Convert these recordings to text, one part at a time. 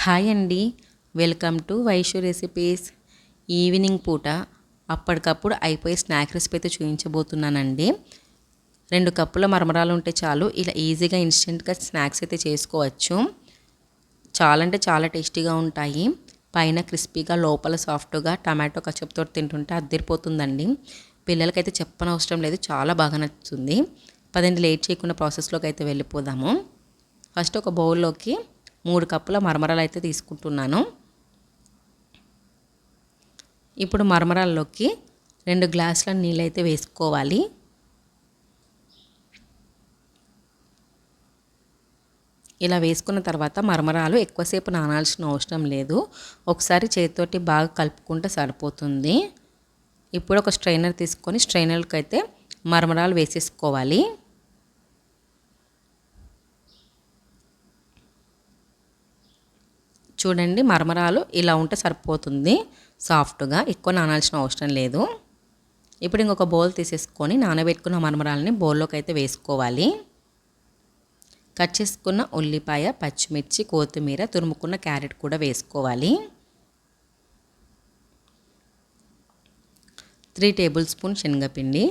Hi అండి, welcome to Vaishu recipes. Evening పూట అప్పటికప్పుడు అయిపోయే స్నాక్ రెసిపీ అయితే చూపించబోతున్నానండి. 2 కప్పుల మరమరాలు ఉంటే చాలు, ఇలా ఈజీగా ఇన్స్టెంట్గా స్నాక్స్ అయితే చేసుకోవచ్చు. చాలా అంటే చాలా టేస్టీగా ఉంటాయి. పైన క్రిస్పీగా లోపల సాఫ్ట్గా టమాటో కచప్తో తింటుంటే అద్దరిపోతుందండి. పిల్లలకైతే చెప్పనవసరం లేదు, చాలా బాగా నచ్చుతుంది. పదండి లేట్ చేయకుండా ప్రాసెస్లోకి అయితే వెళ్ళిపోదాము. ఫస్ట్ ఒక బౌల్లోకి 3 కప్పుల మరమరాలు అయితే తీసుకుంటున్నాను. ఇప్పుడు మరమరాల్లోకి 2 గ్లాసుల నీళ్ళు అయితే వేసుకోవాలి. ఇలా వేసుకున్న తర్వాత మరమరాలు ఎక్కువసేపు నానాల్సిన అవసరం లేదు, ఒకసారి చేతితోటి బాగా కలుపుకుంటే సరిపోతుంది. ఇప్పుడు ఒక స్ట్రైనర్ తీసుకొని స్ట్రైనర్కి అయితే మరమరాలు వేసేసుకోవాలి. చూడండి, మరమరాలు ఇలా ఉంటే సరిపోతుంది, సాఫ్ట్గా, ఎక్కువ నానాల్సిన అవసరం లేదు. ఇప్పుడు ఇంకొక బౌల్ తీసేసుకొని నానబెట్టుకున్న మరమరాలని బౌల్లోకి అయితే వేసుకోవాలి. కట్ చేసుకున్న ఉల్లిపాయ, పచ్చిమిర్చి, కొత్తిమీర, తురుముకున్న క్యారెట్ కూడా వేసుకోవాలి. 3 టేబుల్ స్పూన్ శనగపిండి,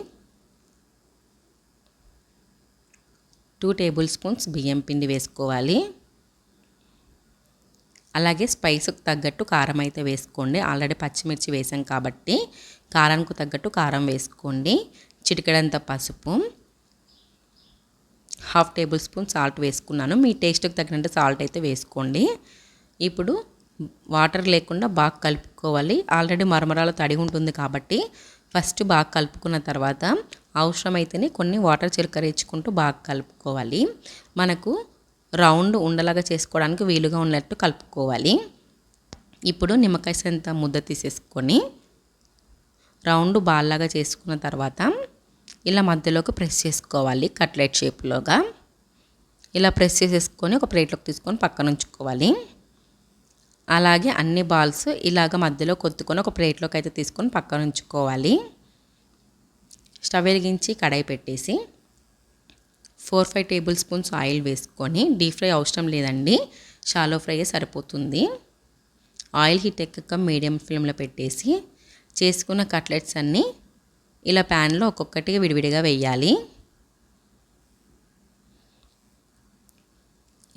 2 టేబుల్ స్పూన్స్ బియ్యం పిండి వేసుకోవాలి. అలాగే స్పైస్కి తగ్గట్టు కారం అయితే వేసుకోండి. ఆల్రెడీ పచ్చిమిర్చి వేసాం కాబట్టి కారానికి తగ్గట్టు కారం వేసుకోండి. చిటికెడంత పసుపు, 1/2 టేబుల్ స్పూన్ సాల్ట్ వేసుకున్నాను. మీ టేస్ట్కి తగినంత సాల్ట్ అయితే వేసుకోండి. ఇప్పుడు వాటర్ లేకుండా బాగా కలుపుకోవాలి. ఆల్రెడీ మరమరాలు తడి ఉంటుంది కాబట్టి ఫస్ట్ బాగా కలుపుకున్న తర్వాత అవసరమైతేనే కొన్ని వాటర్ చిలకరించుకుంటూ బాగా కలుపుకోవాలి. మనకు రౌండ్ ఉండలాగా చేసుకోవడానికి వీలుగా ఉన్నట్టు కలుపుకోవాలి. ఇప్పుడు నిమ్మకాయ సంత ముద్ద తీసేసుకొని రౌండ్ బాల్ లాగా చేసుకున్న తర్వాత ఇలా మధ్యలోకి ప్రెస్ చేసుకోవాలి. కట్లెట్ షేప్లోగా ఇలా ప్రెస్ చేసేసుకొని ఒక ప్లేట్లోకి తీసుకొని పక్కన ఉంచుకోవాలి. అలాగే అన్ని బాల్స్ ఇలాగ మధ్యలో కొత్తుకొని ఒక ప్లేట్లోకి అయితే తీసుకొని పక్కన ఉంచుకోవాలి. స్టవ్ వెలిగించి కడాయి పెట్టేసి 4-5 టేబుల్ స్పూన్స్ ఆయిల్ వేసుకొని, డీప్ ఫ్రై అవసరం లేదండి, షాలో ఫ్రై సరిపోతుంది. ఆయిల్ హీట్ ఎక్కాక మీడియం ఫ్లేమ్లో పెట్టేసి చేసుకున్న కట్లెట్స్ అన్నీ ఇలా ప్యాన్లో ఒక్కొక్కటిగా విడివిడిగా వేయాలి.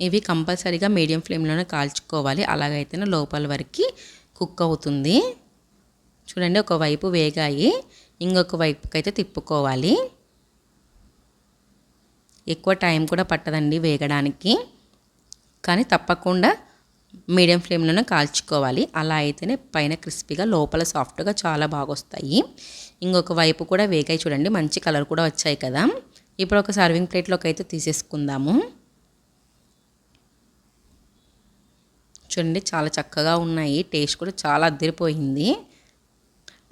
ఇవి కంపల్సరీగా మీడియం ఫ్లేమ్లోనే కాల్చుకోవాలి, అలాగైతేనే లోపల వరకు కుక్ అవుతుంది. చూడండి, ఒకవైపు వేగాయి, ఇంకొక వైపుకి అయితే తిప్పుకోవాలి. ఎక్కువ టైం కూడా పట్టదండి వేగడానికి, కానీ తప్పకుండా మీడియం ఫ్లేమ్లోనే కాల్చుకోవాలి. అలా అయితేనే పైన క్రిస్పీగా లోపల సాఫ్ట్గా చాలా బాగా వస్తాయి. ఇంకొక వైపు కూడా వేగాయి, చూడండి మంచి కలర్ కూడా వచ్చాయి కదా. ఇప్పుడు ఒక సర్వింగ్ ప్లేట్లోకి అయితే తీసేసుకుందాము. చూడండి, చాలా చక్కగా ఉన్నాయి, టేస్ట్ కూడా చాలా అదిరిపోయింది.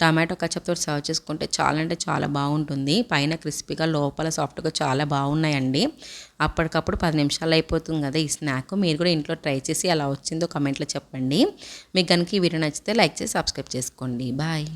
టమాటో కచప్తో సర్వ్ చేసుకుంటే చాలా అంటే చాలా బాగుంటుంది. పైన క్రిస్పీగా లోపల సాఫ్ట్గా చాలా బాగున్నాయండి. అప్పటికప్పుడు 10 నిమిషాలు అయిపోతుంది కదా ఈ స్నాక్. మీరు కూడా ఇంట్లో ట్రై చేసి ఎలా వచ్చిందో కమెంట్లో చెప్పండి. మీకు కనుక ఈ వీడియో నచ్చితే లైక్ చేసి సబ్స్క్రైబ్ చేసుకోండి. బాయ్.